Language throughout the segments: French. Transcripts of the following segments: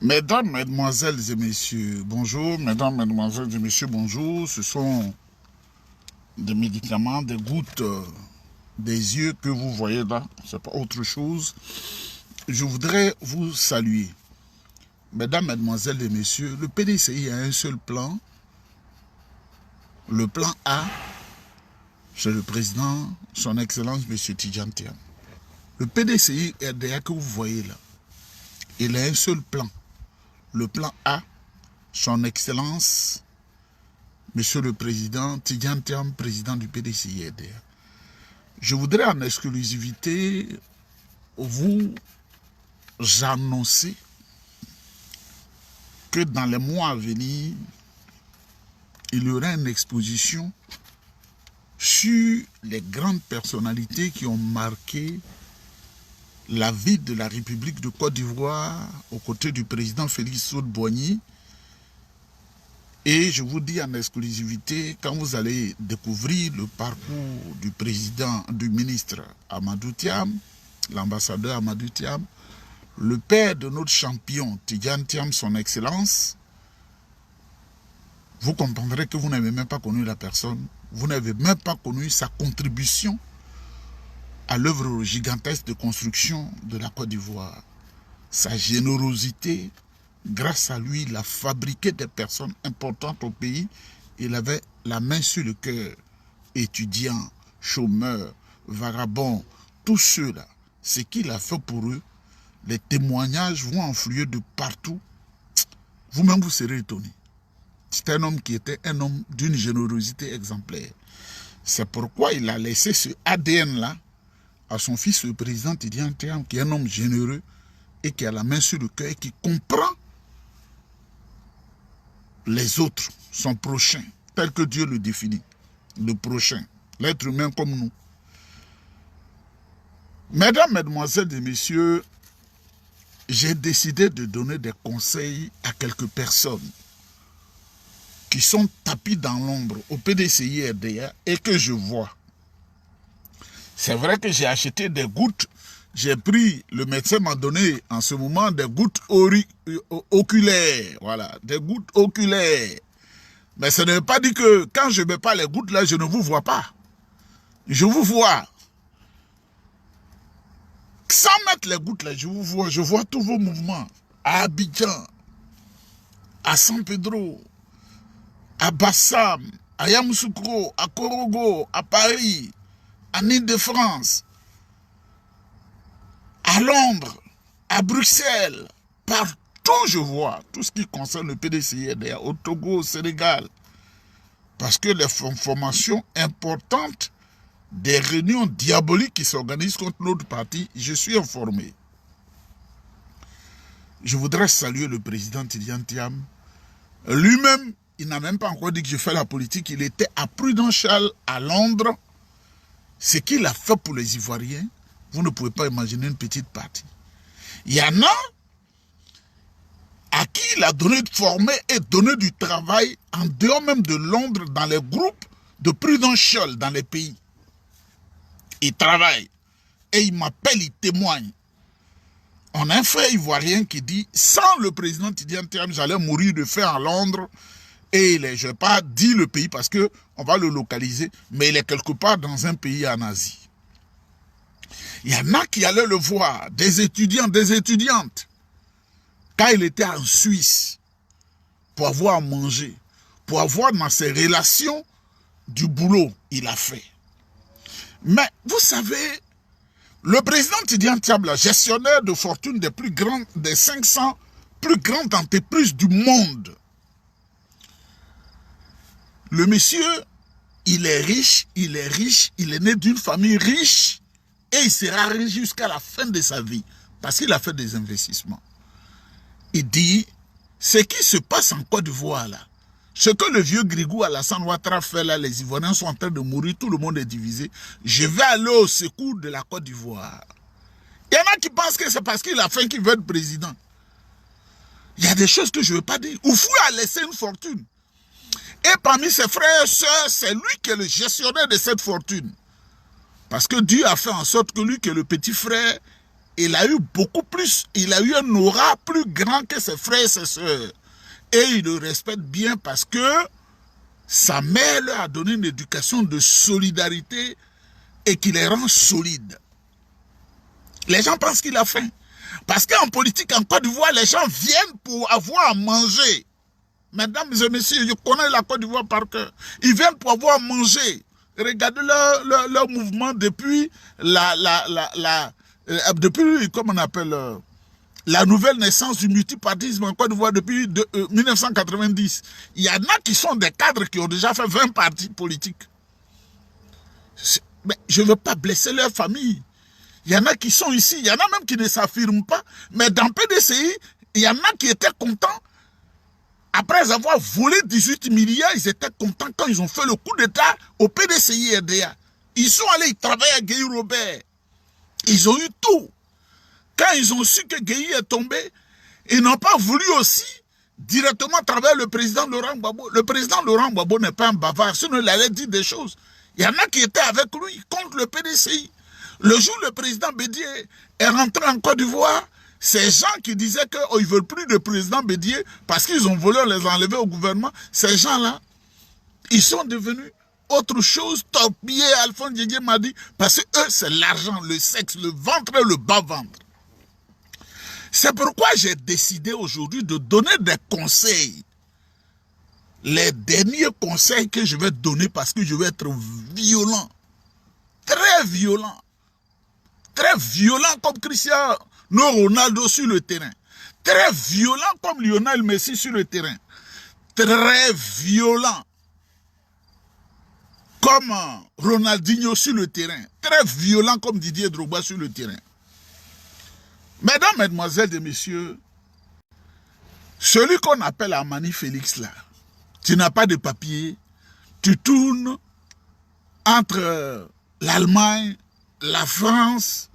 Mesdames, Mesdemoiselles et Messieurs, bonjour. Mesdames, Mesdemoiselles et Messieurs, bonjour. Ce sont des médicaments, des gouttes des yeux que vous voyez là. Ce n'est pas autre chose. Je voudrais vous saluer. Mesdames, Mesdemoiselles et Messieurs, le PDCI a un seul plan. Le plan A, c'est le président, son Excellence, M. Tidjane Thiam. Le PDCI RDA que vous voyez là, il a un seul plan. Le plan A, son Excellence, Monsieur le Président Tidjane Thiam, président du PDCI RDA. Je voudrais en exclusivité vous annoncer que dans les mois à venir, il y aura une exposition sur les grandes personnalités qui ont marqué la vie de la République de Côte d'Ivoire aux côtés du président Félix Houphouët-Boigny. Et je vous dis en exclusivité, quand vous allez découvrir le parcours du président, du ministre Amadou Thiam, l'ambassadeur Amadou Thiam, le père de notre champion Tidjane Thiam, son Excellence, vous comprendrez que vous n'avez même pas connu la personne, vous n'avez même pas connu sa contribution à l'œuvre gigantesque de construction de la Côte d'Ivoire. Sa générosité, grâce à lui, il a fabriqué des personnes importantes au pays. Il avait la main sur le cœur. Étudiants, chômeurs, vagabonds, tous ceux-là. Ce qu'il a fait pour eux, les témoignages vont enfluer de partout. Vous-même, vous serez étonnés. C'est un homme qui était un homme d'une générosité exemplaire. C'est pourquoi il a laissé ce ADN-là à son fils, le président Tidjane Thiam, qui est un homme généreux et qui a la main sur le cœur et qui comprend les autres, son prochain, tel que Dieu le définit, le prochain, l'être humain comme nous. Mesdames, Mesdemoiselles et Messieurs, j'ai décidé de donner des conseils à quelques personnes qui sont tapis dans l'ombre au PDCI RDA et que je vois. C'est vrai que j'ai acheté des gouttes, j'ai pris, le médecin m'a donné en ce moment des gouttes oculaires, voilà, des gouttes oculaires. Mais ça ne veut pas dire que quand je ne mets pas les gouttes là, je ne vous vois pas. Je vous vois. Sans mettre les gouttes là, je vois tous vos mouvements. À Abidjan, à San Pedro, à Bassam, à Yamoussoukro, à Korogo, à Paris, en Île-de-France, à Londres, à Bruxelles, partout je vois tout ce qui concerne le PDCI RDA, au Togo, au Sénégal. Parce que les formations importantes des réunions diaboliques qui s'organisent contre notre parti, je suis informé. Je voudrais saluer le président Tidjane Thiam. Lui-même, il n'a même pas encore dit que je fais la politique. Il était à Prudential, à Londres. Ce qu'il a fait pour les Ivoiriens, vous ne pouvez pas imaginer une petite partie. Il y en a à qui il a donné de former et donné du travail en dehors même de Londres, dans les groupes de Prudential dans les pays. Il travaille et il m'appelle, il témoigne. On a un frère ivoirien qui dit, sans le président Tidjane Thiam, j'allais mourir de faim à Londres. Et je ne vais pas dire le pays parce qu'on va le localiser, mais il est quelque part dans un pays en Asie. Il y en a qui allaient le voir, des étudiants, des étudiantes, quand il était en Suisse, pour avoir à manger, pour avoir dans ses relations du boulot, il a fait. Mais vous savez, le président Tidjane Thiam, gestionnaire de fortune des plus grandes, des 500 plus grandes entreprises du monde, le monsieur, il est riche, il est né d'une famille riche et il sera riche jusqu'à la fin de sa vie parce qu'il a fait des investissements. Il dit, ce qui se passe en Côte d'Ivoire là, ce que le vieux Grigou Alassane Ouattara fait là, les Ivoiriens sont en train de mourir, tout le monde est divisé. Je vais aller au secours de la Côte d'Ivoire. Il y en a qui pensent que c'est parce qu'il a faim qu'il veut être président. Il y a des choses que je ne veux pas dire. Oufou a laissé une fortune. Et parmi ses frères et sœurs, c'est lui qui est le gestionnaire de cette fortune. Parce que Dieu a fait en sorte que lui, qui est le petit frère, il a eu beaucoup plus, il a eu un aura plus grand que ses frères et ses sœurs. Et il le respecte bien parce que sa mère leur a donné une éducation de solidarité et qui les rend solides. Les gens pensent qu'il a faim. Parce qu'en politique, en Côte d'Ivoire, les gens viennent pour avoir à manger. Mesdames et messieurs, je connais la Côte d'Ivoire par cœur. Ils viennent pour avoir à manger. Regardez leur mouvement depuis depuis, comment on appelle, la nouvelle naissance du multipartisme en Côte d'Ivoire depuis 1990. Il y en a qui sont des cadres qui ont déjà fait 20 partis politiques. Mais je ne veux pas blesser leur famille. Il y en a qui sont ici, il y en a même qui ne s'affirment pas. Mais dans PDCI, il y en a qui étaient contents. Après avoir volé 18 milliards, ils étaient contents quand ils ont fait le coup d'État au PDCI RDA. Ils sont allés, ils travaillaient à Guéhi Robert. Ils ont eu tout. Quand ils ont su que Guéhi est tombé, ils n'ont pas voulu aussi directement travailler le président Laurent Gbagbo. Le président Laurent Gbagbo n'est pas un bavard, sinon il allait dire des choses. Il y en a qui étaient avec lui contre le PDCI. Le jour où le président Bédié est rentré en Côte d'Ivoire, ces gens qui disaient qu'ils ne veulent plus de président Bédié parce qu'ils ont volé, on les a enlevés au gouvernement, ces gens-là, ils sont devenus autre chose, torpillés, Alphonse Didier m'a dit, parce que eux, c'est l'argent, le sexe, le ventre et le bas-ventre. C'est pourquoi j'ai décidé aujourd'hui de donner des conseils. Les derniers conseils que je vais donner parce que je vais être violent. Très violent. Très violent comme Cristiano Ronaldo sur le terrain. Très violent comme Lionel Messi sur le terrain. Très violent comme Ronaldinho sur le terrain. Très violent comme Didier Drogba sur le terrain. Mesdames, mesdemoiselles et messieurs, celui qu'on appelle Amani Félix là, tu n'as pas de papier, tu tournes entre l'Allemagne, la France,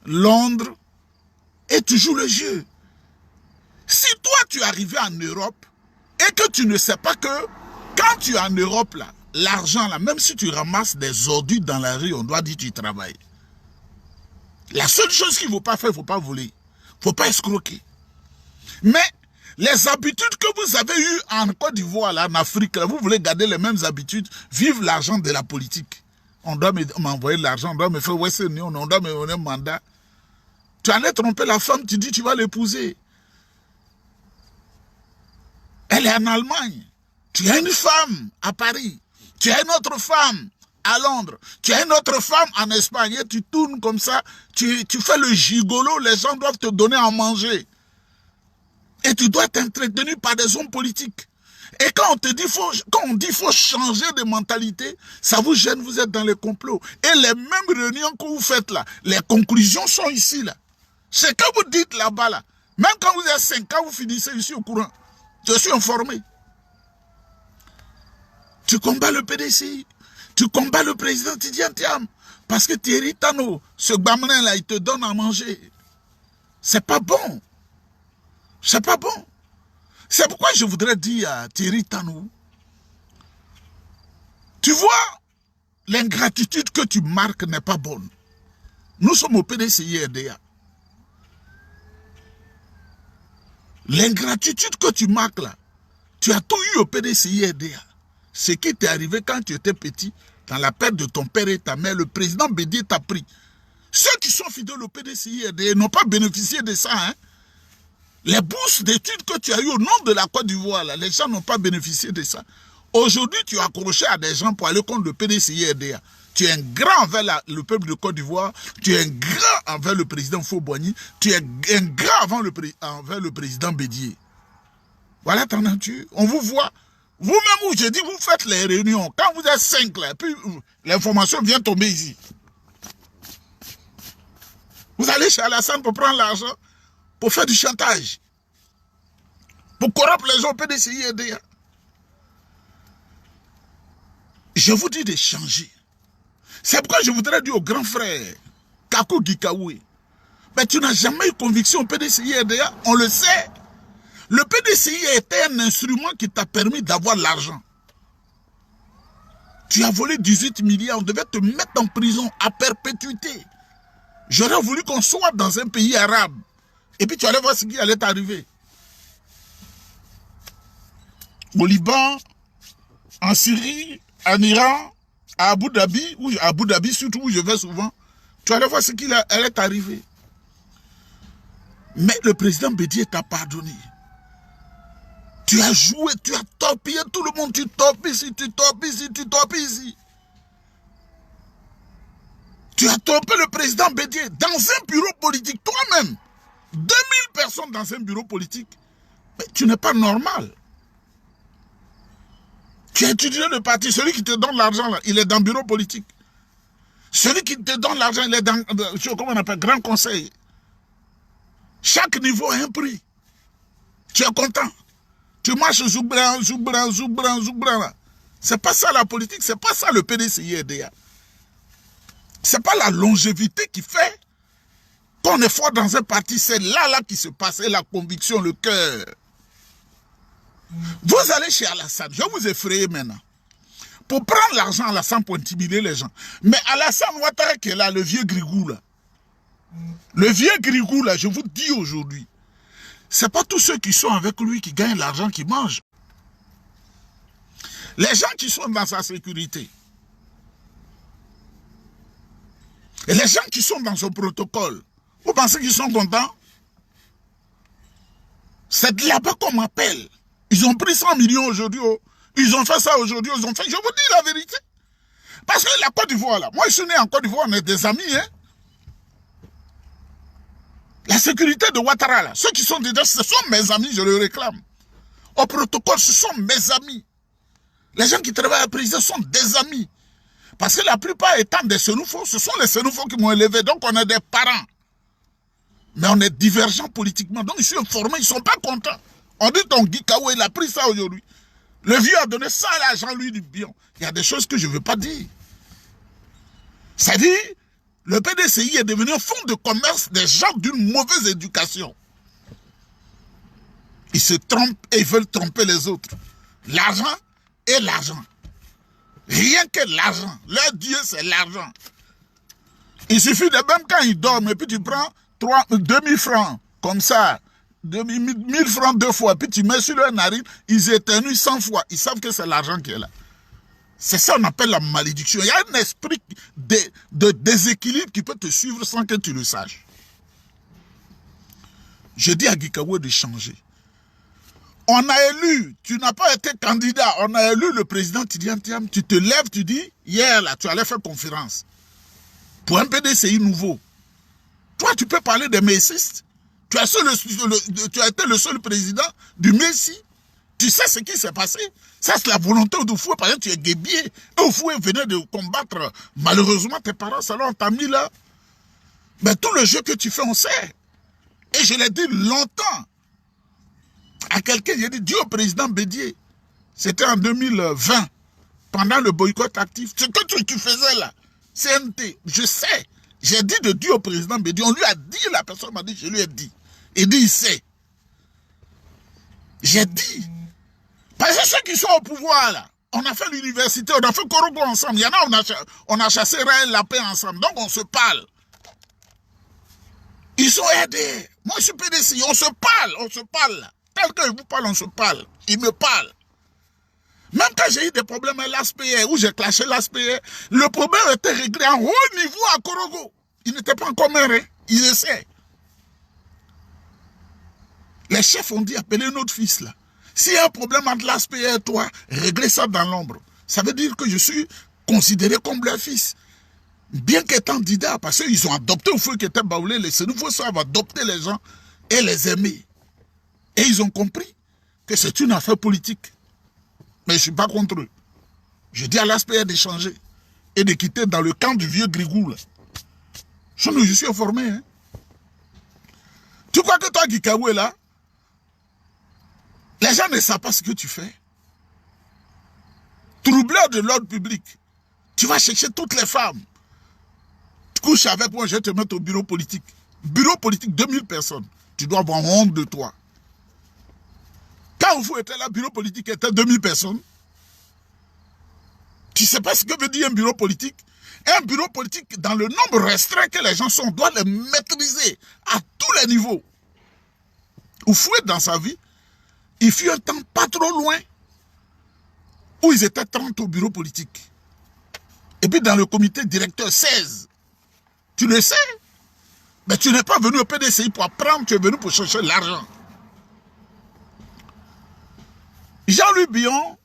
Londres, et tu joues le jeu. Si toi tu es arrivé en Europe et que tu ne sais pas que quand tu es en Europe là, l'argent là, même si tu ramasses des ordures dans la rue, on doit dire que tu travailles. La seule chose qu'il ne faut pas faire, il ne faut pas voler. Il ne faut pas escroquer. Mais les habitudes que vous avez eues en Côte d'Ivoire, là, en Afrique, là, vous voulez garder les mêmes habitudes, vivre l'argent de la politique. On doit m'envoyer de l'argent, on doit me faire Western Union, on doit me donner un mandat. Tu allais tromper la femme, tu dis tu vas l'épouser. Elle est en Allemagne. Tu as une femme à Paris. Tu as une autre femme à Londres. Tu as une autre femme en Espagne. Et tu tournes comme ça. Tu fais le gigolo. Les gens doivent te donner à manger. Et tu dois être entretenu par des hommes politiques. Et quand on te dit faut changer de mentalité, ça vous gêne, vous êtes dans les complots. Et les mêmes réunions que vous faites là, les conclusions sont ici là. Ce que vous dites là-bas là, même quand vous êtes 5 ans, vous finissez ici au courant. Je suis informé. Tu combats le PDCI, tu combats le président Tidiane Thiam, parce que Thierry Tano, ce bamenin là, il te donne à manger. C'est pas bon. C'est pas bon. C'est pourquoi je voudrais dire à Thierry Tano, tu vois, l'ingratitude que tu marques n'est pas bonne. Nous sommes au PDCI RDA. L'ingratitude que tu marques là, tu as tout eu au PDCI RDA. Ce qui t'est arrivé quand tu étais petit, dans la perte de ton père et ta mère, le président Bédié t'a pris. Ceux qui sont fidèles au PDCI RDA n'ont pas bénéficié de ça, hein. Les bourses d'études que tu as eues au nom de la Côte d'Ivoire, les gens n'ont pas bénéficié de ça. Aujourd'hui, tu es accroché à des gens pour aller contre le PDCI RDA. Tu es un grand envers le peuple de Côte d'Ivoire, tu es un grand envers le président Faux-Boigny, tu es un grand envers le président Bédié. Voilà ta nature. On vous voit. Vous-même, où je dis, vous faites les réunions. Quand vous êtes 5 là, puis l'information vient tomber ici. Vous allez chez Alassane pour prendre l'argent, pour faire du chantage, pour corrompre les gens au PDCI RDA. Je vous dis de changer. C'est pourquoi je voudrais dire au grand frère, Kakou Gikaoui, mais tu n'as jamais eu conviction au PDCI RDA, on le sait. Le PDCI était un instrument qui t'a permis d'avoir l'argent. Tu as volé 18 milliards, on devait te mettre en prison à perpétuité. J'aurais voulu qu'on soit dans un pays arabe. Et puis tu allais voir ce qui allait t'arriver. Au Liban, en Syrie, en Iran, à Abu Dhabi, surtout où je vais souvent, tu allais voir ce qui allait t'arriver. Mais le président Bédié t'a pardonné. Tu as joué, tu as torpillé tout le monde, tu torpilles ici, tu torpilles ici, tu torpilles ici. Tu as trompé le président Bédié dans un bureau politique, toi-même. 2000 personnes dans un bureau politique. Mais tu n'es pas normal. Tu as étudié le parti, celui qui te donne l'argent, il est dans le bureau politique. Celui qui te donne l'argent, il est dans, comment on appelle, grand conseil. Chaque niveau a un prix. Tu es content. Tu marches zoubran. C'est pas ça la politique, c'est pas ça le PDCI-RDA. C'est pas la longévité qui fait qu'on est fort dans un parti. C'est là qui se passe, la conviction, le cœur. Vous allez chez Alassane, je vais vous effrayer maintenant. Pour prendre l'argent à Alassane pour intimider les gens. Mais Alassane Ouattara qui est là, le vieux Grigou là. Le vieux Grigou là, je vous dis aujourd'hui, c'est pas tous ceux qui sont avec lui qui gagnent l'argent qui mangent. Les gens qui sont dans sa sécurité. Et les gens qui sont dans son protocole. Vous pensez qu'ils sont contents? C'est de là-bas qu'on m'appelle. Ils ont pris 100 millions aujourd'hui. Oh. Ils ont fait ça aujourd'hui. Ils ont fait. Je vous dis la vérité. Parce que la Côte d'Ivoire, là, moi je suis né en Côte d'Ivoire, on est des amis. Hein? La sécurité de Ouattara, là, ceux qui sont dedans, ce sont mes amis, je le réclame. Au protocole, ce sont mes amis. Les gens qui travaillent à la présidence sont des amis. Parce que la plupart étant des Sénoufos, ce sont les Sénoufos qui m'ont élevé. Donc on est des parents. Mais on est divergents politiquement. Donc ils sont informés, ils ne sont pas contents. On dit ton Guy Kawo, il a pris ça aujourd'hui. Le vieux a donné ça à Jean-Louis Dubion. Il y a des choses que je ne veux pas dire. C'est-à-dire, le PDCI est devenu un fonds de commerce des gens d'une mauvaise éducation. Ils se trompent et ils veulent tromper les autres. L'argent est l'argent. Rien que l'argent. Leur Dieu, c'est l'argent. Il suffit de même quand ils dorment, et puis tu prends 2000 francs, comme ça, 1000 francs 2 fois, puis tu mets sur leur narine, ils éternuent 100 fois. Ils savent que c'est l'argent qui est là. C'est ça qu'on appelle la malédiction. Il y a un esprit de déséquilibre qui peut te suivre sans que tu le saches. Je dis à Gikawa de changer. On a élu, tu n'as pas été candidat, on a élu le président Tidiane Thiam, tu te lèves, tu dis, hier là, tu allais faire conférence pour un PDCI nouveau. Toi, tu peux parler des messistes. Tu as été le seul président du Messi. Tu sais ce qui s'est passé. Ça, c'est la volonté d'Oufoué. Par exemple, tu es guébier. Et Oufoué venait de combattre, malheureusement, tes parents. Alors, on t'a mis là. Mais tout le jeu que tu fais, on sait. Et je l'ai dit longtemps. À quelqu'un, j'ai dit, dis au président Bédié. C'était en 2020. Pendant le boycott actif. Ce que tu faisais là. CNT. Je sais. J'ai dit de dire au président Bédié. On lui a dit, la personne m'a dit, je lui ai dit. Il dit, il sait. J'ai dit. Parce que ceux qui sont au pouvoir là, on a fait l'université, on a fait Korogo ensemble. Il y en a, on a chassé Raël Lapin ensemble. Donc on se parle. Ils sont aidés. Moi je suis PDC, on se parle là. Tel que je vous parle, on se parle. Ils me parlent. Même quand j'ai eu des problèmes à l'ASPR, où j'ai clashé l'ASPR, le problème était réglé en haut niveau à Korogo. Il n'était pas encore maire, hein. Ils essaient. Les chefs ont dit, appelez notre fils là. S'il y a un problème entre l'ASPR et toi, réglez ça dans l'ombre. Ça veut dire que je suis considéré comme leur fils. Bien qu'étant candidat, parce qu'ils ont adopté au feu qui était baoulé, les nouveaux savent adopter les gens et les aimer. Et ils ont compris que c'est une affaire politique. Mais je ne suis pas contre eux. Je dis à l'ASPR d'échanger et de quitter dans le camp du vieux Grigou. Là. Je suis informé. Hein. Tu crois que toi, Gikawe, là, les gens ne savent pas ce que tu fais. Troubleur de l'ordre public. Tu vas chercher toutes les femmes. Tu couches avec moi, je vais te mettre au bureau politique. Bureau politique, 2000 personnes. Tu dois avoir honte de toi. Quand vous étiez là, bureau politique était 2000 personnes. Tu ne sais pas ce que veut dire un bureau politique. Un bureau politique, dans le nombre restreint que les gens sont, doit les maîtriser à tous les niveaux. Oufoué, dans sa vie, il fut un temps pas trop loin où ils étaient 30 au bureau politique. Et puis dans le comité directeur, 16. Tu le sais. Mais tu n'es pas venu au PDCI pour apprendre, tu es venu pour chercher l'argent. Jean-Louis Billon,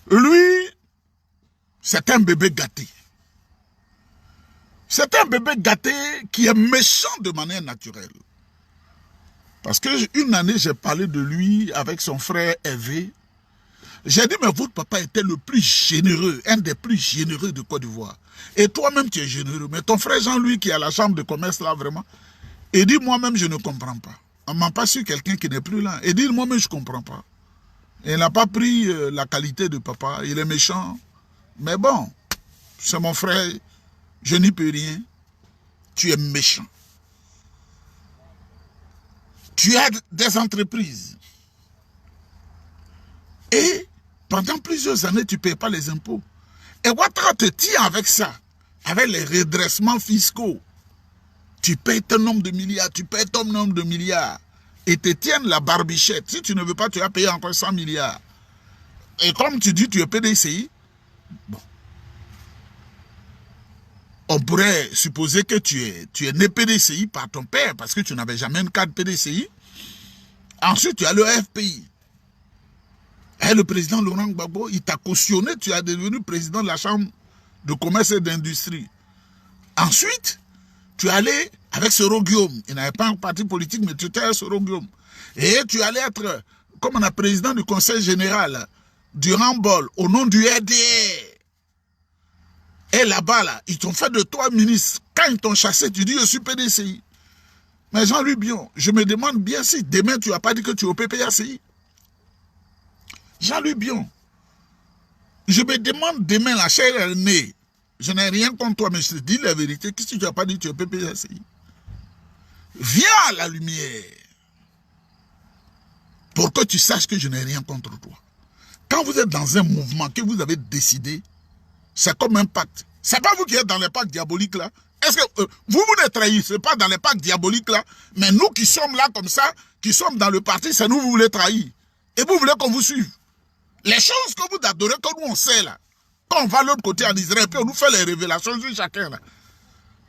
lui, c'est un bébé gâté. C'est un bébé gâté qui est méchant de manière naturelle. Parce qu'une année, j'ai parlé de lui avec son frère Hervé. J'ai dit, mais votre papa était le plus généreux, un des plus généreux de Côte d'Ivoire. Et toi-même, tu es généreux. Mais ton frère Jean-Louis, qui est à la chambre de commerce, là, vraiment, il dit, moi-même, je ne comprends pas. On ne m'a pas su quelqu'un qui n'est plus là. Il dit, moi-même, je ne comprends pas. Il n'a pas pris la qualité de papa. Il est méchant. Mais bon, c'est mon frère. Je n'y peux rien. Tu es méchant. Tu as des entreprises. Et pendant plusieurs années, tu ne payes pas les impôts. Et Ouattara te tient avec ça, avec les redressements fiscaux. Tu payes ton nombre de milliards, tu payes ton nombre de milliards. Et te tiennent la barbichette. Si tu ne veux pas, tu vas payer encore 100 milliards. Et comme tu dis, tu es PDCI, bon. On pourrait supposer que tu es né PDCI par ton père, parce que tu n'avais jamais une carte PDCI. Ensuite, tu as le FPI. Et le président Laurent Gbagbo, il t'a cautionné, tu es devenu président de la Chambre de commerce et d'industrie. Ensuite, tu es allé avec Soro Guillaume. Il n'avait pas un parti politique, mais tu étais à Soro Guillaume. Et tu allais être, comme on a président du conseil général du handball, au nom du RDR. Et là-bas, là, ils t'ont fait de toi ministre. Quand ils t'ont chassé, tu dis, je suis PDCI. Mais Jean-Louis Billon, je me demande bien si demain, tu n'as pas dit que tu es au PPACI. Jean-Louis Billon, je me demande demain, la chair est née. Je n'ai rien contre toi, mais je te dis la vérité. Qu'est-ce que tu n'as pas dit que tu es au PPACI? Viens à la lumière. Pour que tu saches que je n'ai rien contre toi. Quand vous êtes dans un mouvement que vous avez décidé, c'est comme un pacte. C'est pas vous qui êtes dans les pactes diaboliques là. Est-ce que vous les trahissez? C'est pas dans les pactes diaboliques là. Mais nous qui sommes là comme ça, qui sommes dans le parti, c'est nous vous voulez trahir. Et vous voulez qu'on vous suive. Les choses que vous adorez, que nous on sait là. Quand on va de l'autre côté en Israël, puis on nous fait les révélations sur chacun là.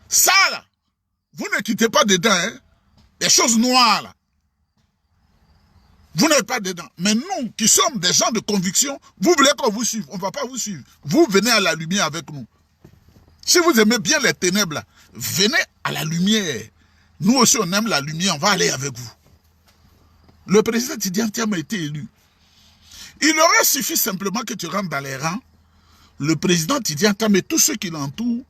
Ça là, vous ne quittez pas dedans, hein. Les choses noires là. Vous n'êtes pas dedans. Mais nous, qui sommes des gens de conviction, vous voulez qu'on vous suive. On ne va pas vous suivre. Vous venez à la lumière avec nous. Si vous aimez bien les ténèbres, là, venez à la lumière. Nous aussi, on aime la lumière. On va aller avec vous. Le président Tidiane Thiam a été élu. Il aurait suffi simplement que tu rentres dans les rangs. Le président Tidiane Thiam et tous ceux qui l'entourent,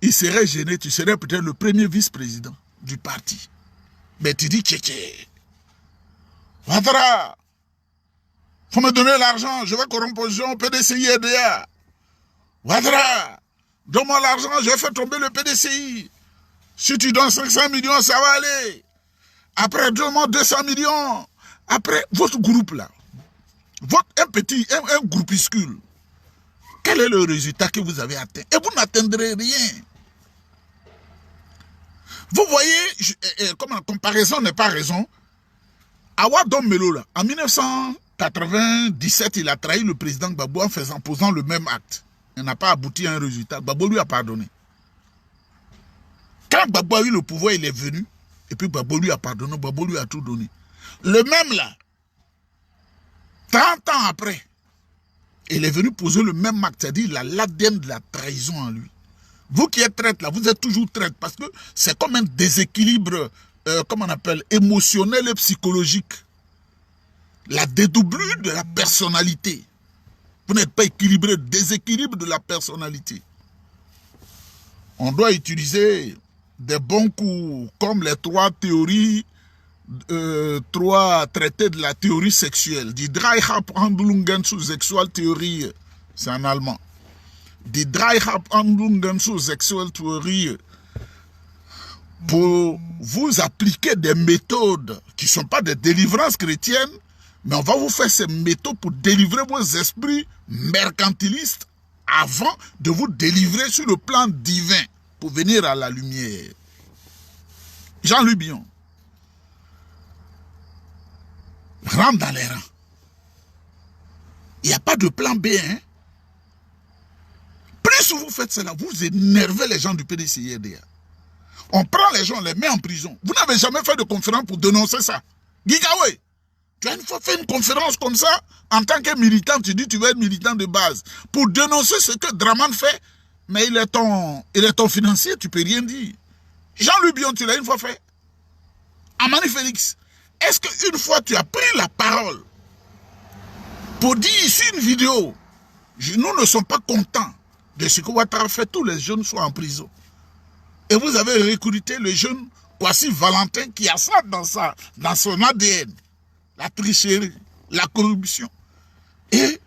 ils seraient gênés. Tu serais peut-être le premier vice-président du parti. Mais tu dis tchétché. Ouattara, faut me donner l'argent, je vais corrompre position PDCI et DA. Ouattara, donne-moi l'argent, je vais faire tomber le PDCI. Si tu donnes 500 millions, ça va aller. Après, donne-moi 200 millions. Après, votre groupe là, un groupuscule, quel est le résultat que vous avez atteint? Et vous n'atteindrez rien. Vous voyez, comme la comparaison n'est pas raison, Awa Dom Melo, là, en 1997, il a trahi le président Gbagbo en posant le même acte. Il n'a pas abouti à un résultat. Gbagbo lui a pardonné. Quand Gbagbo a eu le pouvoir, il est venu. Et puis Gbagbo lui a pardonné. Gbagbo lui a tout donné. Le même là, 30 ans après, il est venu poser le même acte. C'est-à-dire, il a l'ADN de la trahison en lui. Vous qui êtes traître là, vous êtes toujours traître. Parce que c'est comme un déséquilibre, comment on appelle, émotionnel et psychologique. La dédoublure de la personnalité. Vous n'êtes pas équilibré, déséquilibre de la personnalité. On doit utiliser des bons coups, comme les trois théories, trois traités de la théorie sexuelle. Die Dreihabhandlungen zur Sexualtheorie, c'est en allemand. Die Dreihabhandlungen zur Sexualtheorie. Pour vous appliquer des méthodes qui ne sont pas des délivrances chrétiennes, mais on va vous faire ces méthodes pour délivrer vos esprits mercantilistes avant de vous délivrer sur le plan divin pour venir à la lumière. Jean-Louis Billon, rentre dans les rangs. Il n'y a pas de plan B. Hein? Plus vous faites cela, vous énervez les gens du PDCIRDA. On prend les gens, on les met en prison. Vous n'avez jamais fait de conférence pour dénoncer ça. Gigawe, tu as une fois fait une conférence comme ça, en tant que militant, tu dis que tu veux être militant de base, pour dénoncer ce que Draman fait, mais il est ton financier, tu ne peux rien dire. Jean-Louis Billon, tu l'as une fois fait. Amani Félix, est-ce qu'une fois tu as pris la parole pour dire ici une vidéo, nous ne sommes pas contents de ce que Ouattara fait, tous les jeunes sont en prison. Et vous avez recruté le jeune Kwasi Valentin qui a ça dans son ADN. La tricherie, la corruption. Et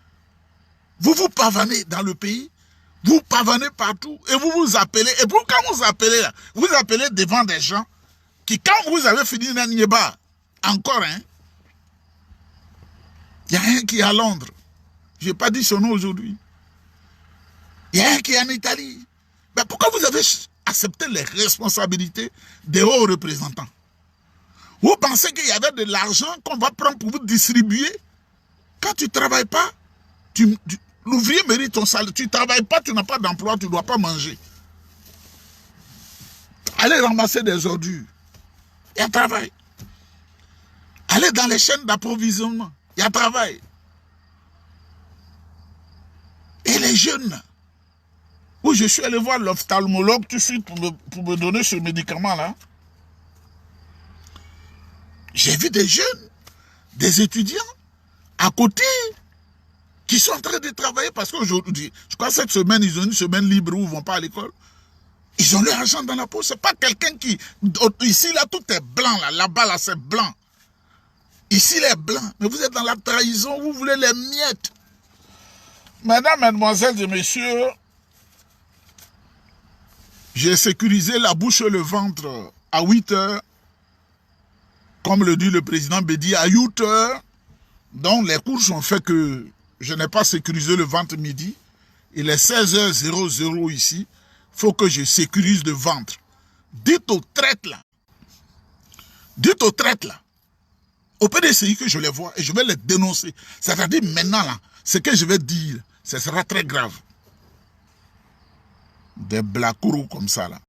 vous vous pavanez dans le pays, vous pavanez partout et vous vous appelez. Et pourquoi vous appelez là? Vous appelez devant des gens qui, quand vous avez fini Nanyeba, encore un, il y a un qui est à Londres. Je n'ai pas dit son nom aujourd'hui. Il y a un qui est en Italie. Mais pourquoi vous avez accepté les responsabilités des hauts représentants? Vous pensez qu'il y avait de l'argent qu'on va prendre pour vous distribuer? Quand tu ne travailles pas, l'ouvrier mérite ton salaire. Tu ne travailles pas, tu n'as pas d'emploi, tu ne dois pas manger. Allez ramasser des ordures. Il y a travail. Allez dans les chaînes d'approvisionnement. Il y a travail. Et les jeunes, où je suis allé voir l'ophtalmologue tout de suite pour me donner ce médicament-là. J'ai vu des jeunes, des étudiants, à côté, qui sont en train de travailler parce qu'aujourd'hui, je crois que cette semaine, ils ont une semaine libre où ils ne vont pas à l'école. Ils ont leur argent dans la poche. Ce n'est pas quelqu'un qui... Ici, là, tout est blanc. Là-bas, là, c'est blanc. Ici, il est blanc. Mais vous êtes dans la trahison, vous voulez les miettes. Mesdames, mesdemoiselles et messieurs, j'ai sécurisé la bouche et le ventre à 8 heures. Comme le dit le président Bédi, à 8 heures. Donc, les courses ont fait que je n'ai pas sécurisé le ventre midi. Il est 16h00 ici. Il faut que je sécurise le ventre. Dites aux traites là. Dites aux traites là. Au PDCI que je les vois et je vais les dénoncer. C'est-à-dire maintenant là, ce que je vais dire, ce sera très grave. Des blacourous comme ça là.